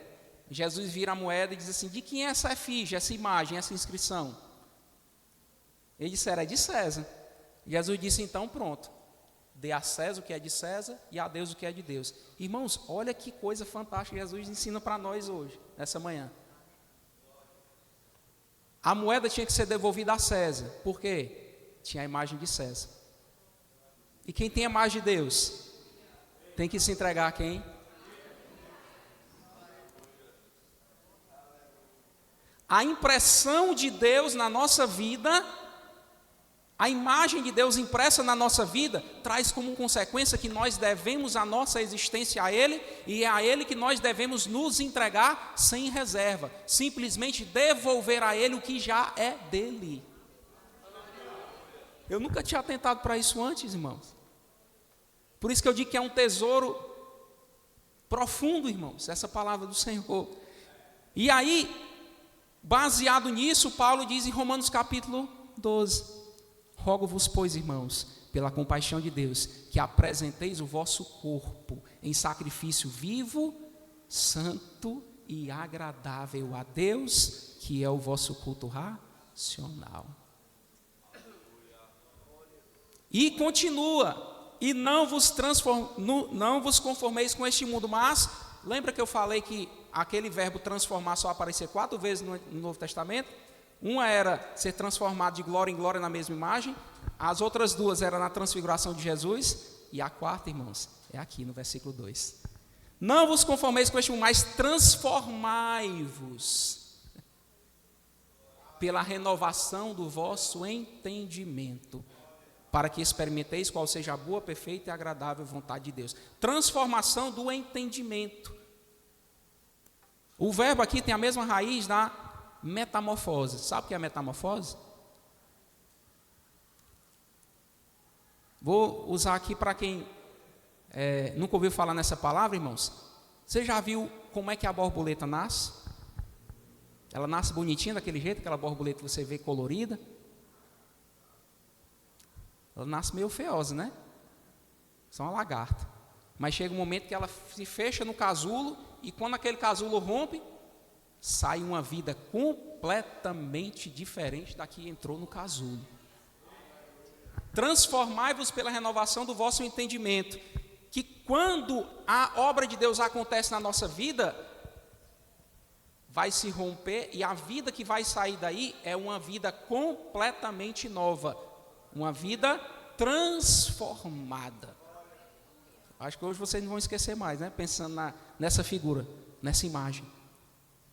Jesus vira a moeda e diz assim, de quem é essa efígie, essa imagem, essa inscrição? Eles disseram, é de César. Jesus disse, então pronto, dê a César o que é de César e a Deus o que é de Deus. Irmãos, olha que coisa fantástica Jesus ensina para nós hoje, nessa manhã. A moeda tinha que ser devolvida a César. Por quê? Tinha a imagem de César. E quem tem a imagem de Deus tem que se entregar a quem? A impressão de Deus na nossa vida, a imagem de Deus impressa na nossa vida, traz como consequência que nós devemos a nossa existência a Ele, e é a Ele que nós devemos nos entregar sem reserva, simplesmente devolver a Ele o que já é dele. Eu nunca tinha atentado para isso antes, irmãos. Por isso que eu digo que é um tesouro profundo, irmãos, essa palavra do Senhor. E aí, baseado nisso, Paulo diz em Romanos capítulo 12, rogo-vos, pois, irmãos, pela compaixão de Deus, que apresenteis o vosso corpo em sacrifício vivo, santo e agradável a Deus, que é o vosso culto racional. E continua, e não vos conformeis com este mundo, mas, lembra que eu falei que aquele verbo transformar só aparecia 4 vezes no Novo Testamento? Uma era ser transformado de glória em glória na mesma imagem, as outras 2 eram na transfiguração de Jesus, e a 4ª, irmãos, é aqui no versículo 2. Não vos conformeis com este mundo, mas transformai-vos pela renovação do vosso entendimento, para que experimenteis qual seja a boa, perfeita e agradável vontade de Deus. Transformação do entendimento. O verbo aqui tem a mesma raiz da metamorfose. Sabe o que é metamorfose? Vou usar aqui para quem nunca ouviu falar nessa palavra, irmãos. Você já viu como é que a borboleta nasce? Ela nasce bonitinha daquele jeito, aquela borboleta que você vê colorida. Ela nasce meio feiosa, né? Só uma lagarta. Mas chega um momento que ela se fecha no casulo, e quando aquele casulo rompe, sai uma vida completamente diferente da que entrou no casulo. Transformai-vos pela renovação do vosso entendimento, que quando a obra de Deus acontece na nossa vida, vai se romper, e a vida que vai sair daí é uma vida completamente nova, uma vida transformada. Acho que hoje vocês não vão esquecer mais, né? Pensando nessa figura, nessa imagem.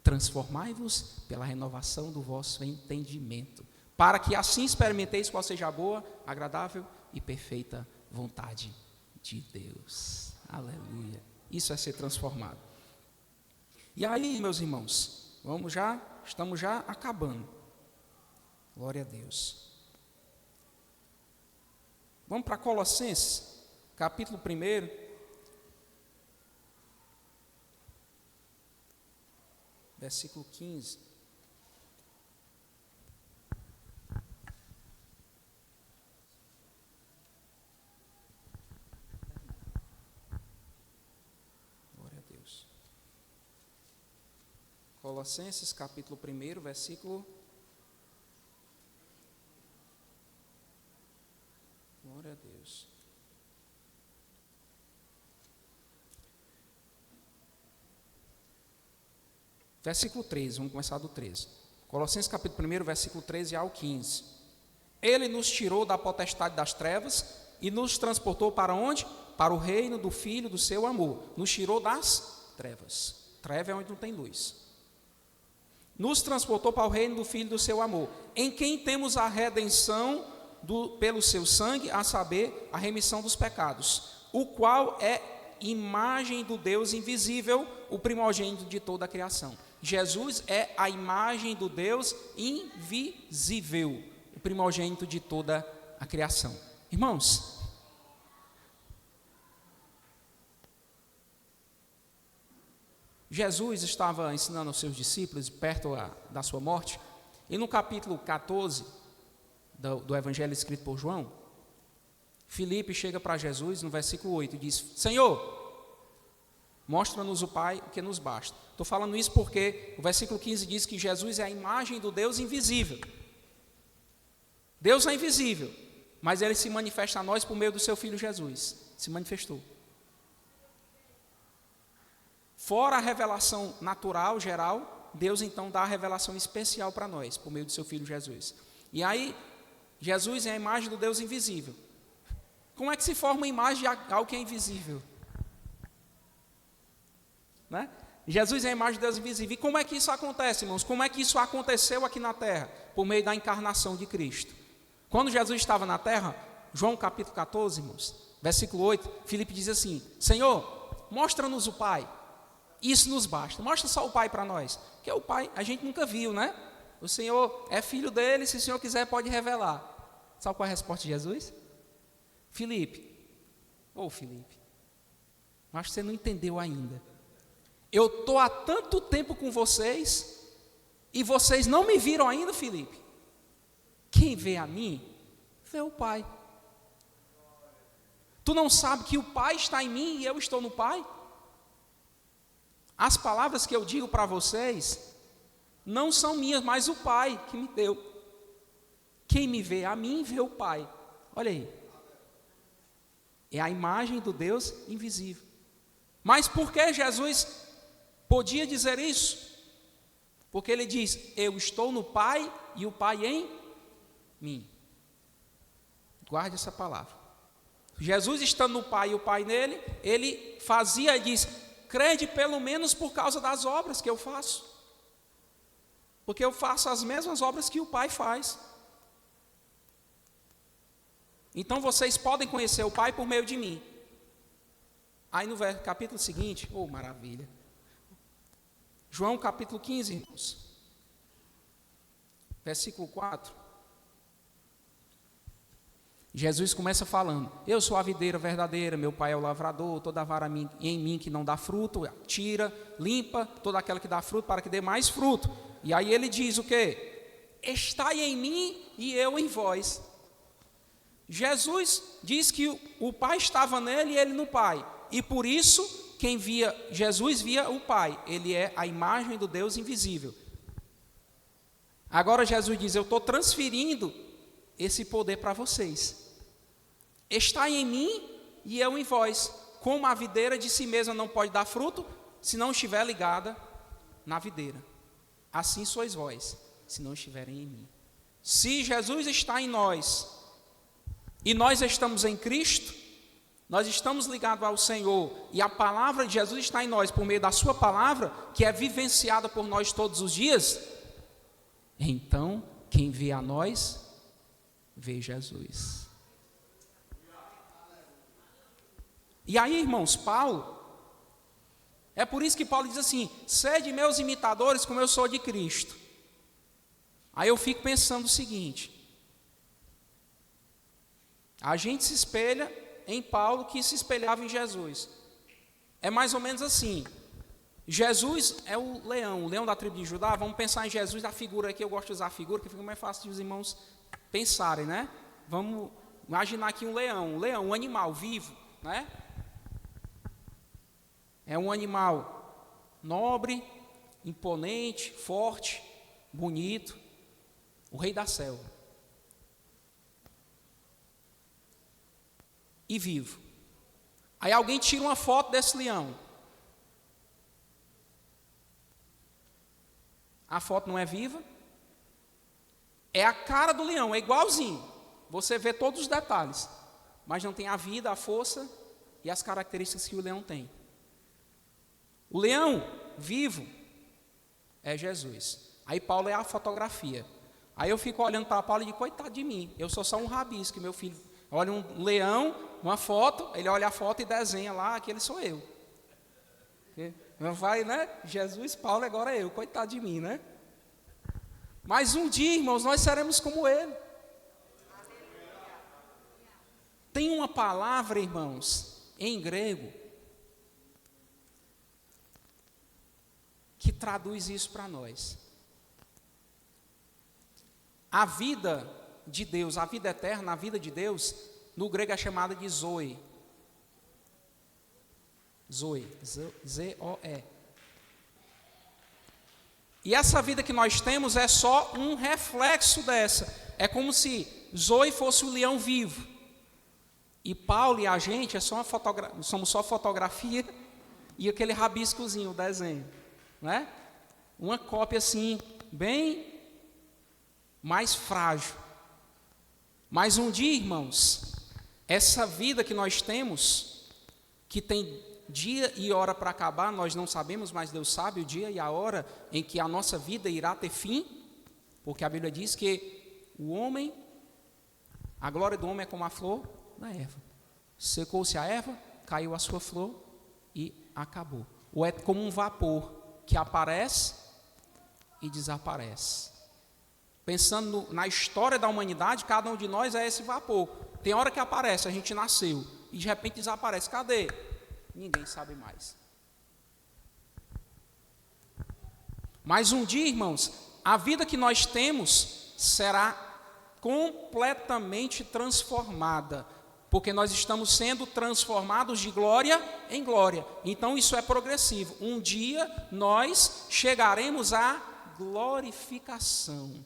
Transformai-vos pela renovação do vosso entendimento, para que assim experimenteis qual seja a boa, agradável e perfeita vontade de Deus. Aleluia. Isso é ser transformado. E aí, meus irmãos, estamos já acabando. Glória a Deus. Vamos para Colossenses, capítulo 1. Versículo 15. Glória a Deus. Colossenses, capítulo 1, versículo. Glória a Deus. Versículo 13, vamos começar do 13. Colossenses capítulo 1, versículo 13 ao 15. Ele nos tirou da potestade das trevas e nos transportou para onde? Para o reino do Filho do seu amor. Nos tirou das trevas. Treva é onde não tem luz. Nos transportou para o reino do Filho do seu amor, em quem temos a redenção pelo seu sangue, a saber, a remissão dos pecados, o qual é imagem do Deus invisível, o primogênito de toda a criação. Jesus é a imagem do Deus invisível, o o primogênito de toda a criação. Irmãos, Jesus estava ensinando aos seus discípulos, perto da sua morte, e no capítulo 14 do Evangelho escrito por João, Filipe chega para Jesus, no versículo 8, e diz: Senhor, mostra-nos o Pai, o que nos basta. Estou falando isso porque o versículo 15 diz que Jesus é a imagem do Deus invisível. Deus é invisível, mas Ele se manifesta a nós por meio do seu Filho Jesus. Se manifestou. Fora a revelação natural, geral, Deus então dá a revelação especial para nós, por meio do seu Filho Jesus. E aí, Jesus é a imagem do Deus invisível. Como é que se forma a imagem de algo que é invisível? Né? Jesus é a imagem de Deus invisível. E como é que isso acontece, irmãos? Como é que isso aconteceu aqui na terra? Por meio da encarnação de Cristo. Quando Jesus estava na terra, João capítulo 14, irmãos, versículo 8, Filipe diz assim: Senhor, mostra-nos o Pai. Isso nos basta. Mostra só o Pai para nós. Porque o Pai a gente nunca viu, né? O Senhor é filho dele, se o Senhor quiser pode revelar. Sabe qual é a resposta de Jesus? Filipe, Filipe, acho que você não entendeu ainda. Eu estou há tanto tempo com vocês e vocês não me viram ainda, Filipe. Quem vê a mim, vê o Pai. Tu não sabe que o Pai está em mim e eu estou no Pai? As palavras que eu digo para vocês não são minhas, mas o Pai que me deu. Quem me vê a mim, vê o Pai. Olha aí. É a imagem do Deus invisível. Mas por que Jesus podia dizer isso? Porque ele diz: eu estou no Pai e o Pai em mim. Guarde essa palavra. Jesus estando no Pai e o Pai nele, ele fazia e diz: crede pelo menos por causa das obras que eu faço. Porque eu faço as mesmas obras que o Pai faz. Então vocês podem conhecer o Pai por meio de mim. Aí no capítulo seguinte, maravilha. João capítulo 15, irmãos. Versículo 4. Jesus começa falando: eu sou a videira verdadeira, meu Pai é o lavrador, toda vara em mim que não dá fruto, tira, limpa toda aquela que dá fruto para que dê mais fruto. E aí ele diz o quê? Estai em mim e eu em vós. Jesus diz que o Pai estava nele e ele no Pai. E por isso, quem via Jesus via o Pai. Ele é a imagem do Deus invisível. Agora Jesus diz: eu estou transferindo esse poder para vocês. Estai em mim e eu em vós. Como a videira de si mesma não pode dar fruto, se não estiver ligada na videira. Assim sois vós, se não estiverem em mim. Se Jesus está em nós, e nós estamos em Cristo, nós estamos ligados ao Senhor, e a palavra de Jesus está em nós, por meio da sua palavra, que é vivenciada por nós todos os dias, então, quem vê a nós, vê Jesus. E aí, irmãos, Paulo, é por isso que Paulo diz assim: sede meus imitadores como eu sou de Cristo. Aí eu fico pensando o seguinte: a gente se espelha em Paulo, que se espelhava em Jesus. É mais ou menos assim: Jesus é o leão da tribo de Judá. Vamos pensar em Jesus, a figura aqui, eu gosto de usar a figura, que fica mais fácil de os irmãos pensarem, né? Vamos imaginar aqui um leão, um animal vivo, né? É um animal nobre, imponente, forte, bonito, o rei da selva. E vivo. Aí alguém tira uma foto desse leão. A foto não é viva. É a cara do leão, é igualzinho. Você vê todos os detalhes, mas não tem a vida, a força e as características que o leão tem. O leão vivo é Jesus. Aí Paulo é a fotografia. Aí eu fico olhando para Paulo e digo: coitado de mim, eu sou só um rabisco. Meu filho olha um leão, uma foto, ele olha a foto e desenha lá, aquele sou eu. Vai, né? Jesus, Paulo, agora é eu, coitado de mim, né? Mas um dia, irmãos, nós seremos como ele. Tem uma palavra, irmãos, em grego, que traduz isso para nós. A vida de Deus, a vida eterna, a vida de Deus, no grego é chamada de zoe. Zoe, Z-O-E. E essa vida que nós temos é só um reflexo dessa. É como se Zoe fosse o leão vivo. E Paulo e a gente somos só fotografia e aquele rabiscozinho, o desenho. Né? Uma cópia assim, bem mais frágil. Mas um dia, irmãos, essa vida que nós temos, que tem dia e hora para acabar, nós não sabemos, mas Deus sabe o dia e a hora em que a nossa vida irá ter fim, porque a Bíblia diz que a glória do homem é como a flor da erva. Secou-se a erva, caiu a sua flor e acabou. Ou é como um vapor que aparece e desaparece. Pensando na história da humanidade, cada um de nós é esse vapor. Tem hora que aparece, a gente nasceu, e de repente desaparece. Cadê? Ninguém sabe mais. Mas um dia, irmãos, a vida que nós temos será completamente transformada, porque nós estamos sendo transformados de glória em glória. Então isso é progressivo. Um dia nós chegaremos à glorificação.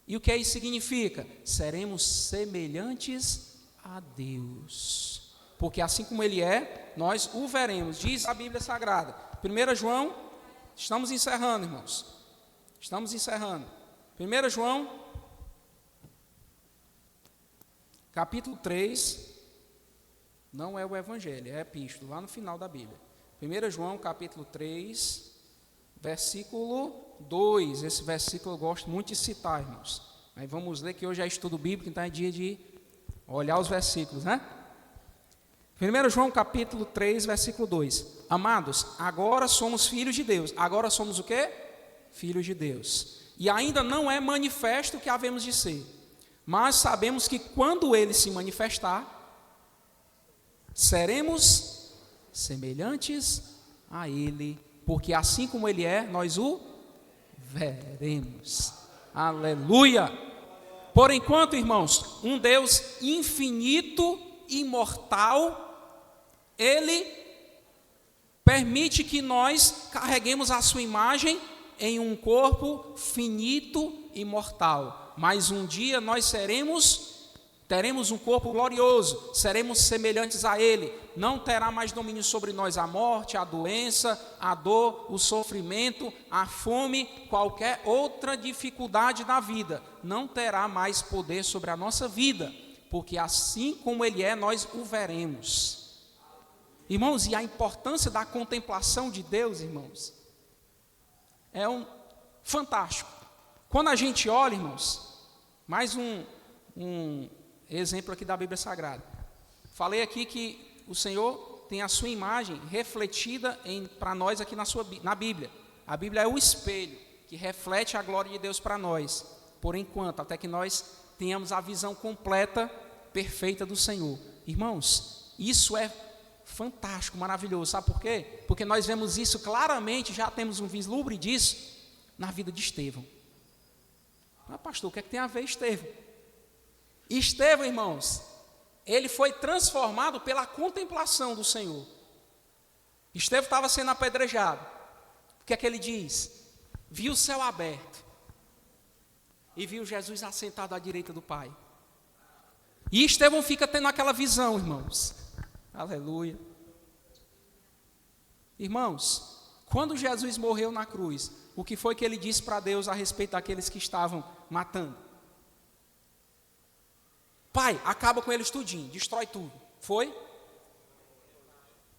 E o que isso significa? Seremos semelhantes a Deus. Porque assim como Ele é, nós o veremos. Diz a Bíblia Sagrada. 1 João, estamos encerrando, irmãos. Estamos encerrando. 1 João, capítulo 3, não é o Evangelho, é a epístola, lá no final da Bíblia. 1 João, capítulo 3, versículo 2. Esse versículo eu gosto muito de citar, irmãos. Mas vamos ler que hoje é estudo bíblico, então é dia de olhar os versículos, né? 1 João capítulo 3, versículo 2. Amados, agora somos filhos de Deus. Agora somos o quê? Filhos de Deus. E ainda não é manifesto o que havemos de ser. Mas sabemos que quando Ele se manifestar, seremos semelhantes a Ele. Porque assim como Ele é, nós o veremos. Aleluia! Por enquanto, irmãos, um Deus infinito, imortal, Ele permite que nós carreguemos a sua imagem em um corpo finito e mortal. Mas um dia nós teremos um corpo glorioso, seremos semelhantes a Ele. Não terá mais domínio sobre nós a morte, a doença, a dor, o sofrimento, a fome, qualquer outra dificuldade da vida. Não terá mais poder sobre a nossa vida, porque assim como Ele é, nós o veremos. Irmãos, e a importância da contemplação de Deus, irmãos, é fantástico. Quando a gente olha, irmãos, mais um exemplo aqui da Bíblia Sagrada. Falei aqui que o Senhor tem a sua imagem refletida para nós aqui na Bíblia. A Bíblia é o espelho que reflete a glória de Deus para nós, por enquanto, até que nós tenhamos a visão completa, perfeita do Senhor. Irmãos, isso é fantástico, maravilhoso. Sabe por quê? Porque nós vemos isso claramente, já temos um vislumbre disso na vida de Estevão. Mas, pastor, o que é que tem a ver Estevão? Estevão, irmãos, ele foi transformado pela contemplação do Senhor. Estevão estava sendo apedrejado. O que é que ele diz? Viu o céu aberto e viu Jesus assentado à direita do Pai. E Estevão fica tendo aquela visão, irmãos. Aleluia. Irmãos, quando Jesus morreu na cruz, o que foi que ele disse para Deus a respeito daqueles que estavam matando? Pai, acaba com eles tudinho, destrói tudo. Foi?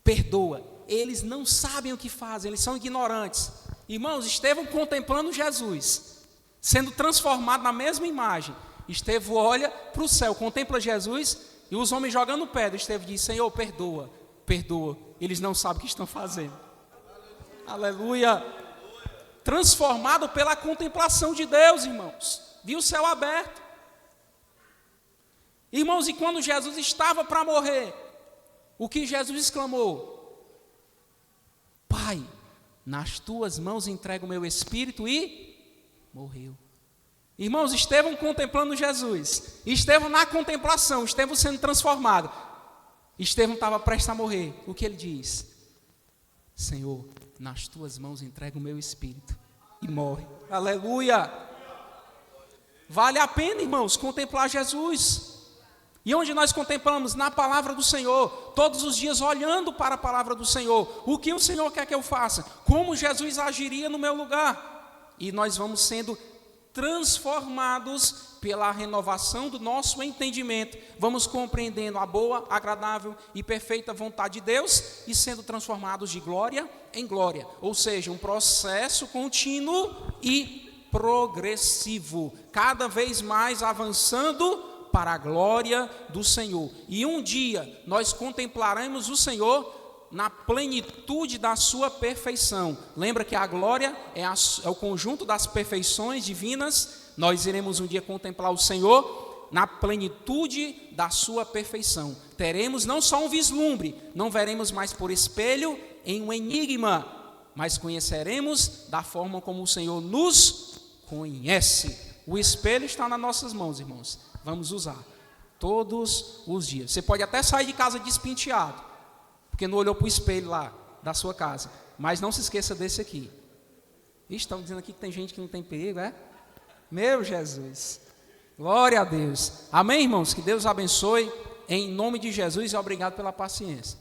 Perdoa. Eles não sabem o que fazem, eles são ignorantes. Irmãos, Estevão contemplando Jesus, sendo transformado na mesma imagem. Estevão olha para o céu, contempla Jesus e os homens jogando pedra. Estevão diz: Senhor, perdoa, perdoa. Eles não sabem o que estão fazendo. Aleluia. Transformado pela contemplação de Deus, irmãos. Viu o céu aberto. Irmãos, e quando Jesus estava para morrer, o que Jesus exclamou? Pai, nas tuas mãos entrego o meu espírito, e morreu. Irmãos, Estevão contemplando Jesus, Estevão na contemplação, Estevão sendo transformado. Estevão estava prestes a morrer. O que ele diz? Senhor, nas tuas mãos entrego o meu espírito, e morre. Aleluia! Vale a pena, irmãos, contemplar Jesus. E onde nós contemplamos? Na palavra do Senhor, todos os dias olhando para a palavra do Senhor. O que o Senhor quer que eu faça? Como Jesus agiria no meu lugar? E nós vamos sendo transformados pela renovação do nosso entendimento. Vamos compreendendo a boa, agradável e perfeita vontade de Deus e sendo transformados de glória em glória. Ou seja, um processo contínuo e progressivo, cada vez mais avançando para a glória do Senhor. E um dia nós contemplaremos o Senhor na plenitude da sua perfeição. Lembra que a glória é o conjunto das perfeições divinas. Nós iremos um dia contemplar o Senhor na plenitude da sua perfeição. Teremos não só um vislumbre, não veremos mais por espelho em um enigma, mas conheceremos da forma como o Senhor nos conhece. O espelho está nas nossas mãos, irmãos. Vamos usar todos os dias. Você pode até sair de casa despenteado, porque não olhou para o espelho lá da sua casa. Mas não se esqueça desse aqui. Estão dizendo aqui que tem gente que não tem perigo, é? Meu Jesus. Glória a Deus. Amém, irmãos? Que Deus abençoe. Em nome de Jesus e obrigado pela paciência.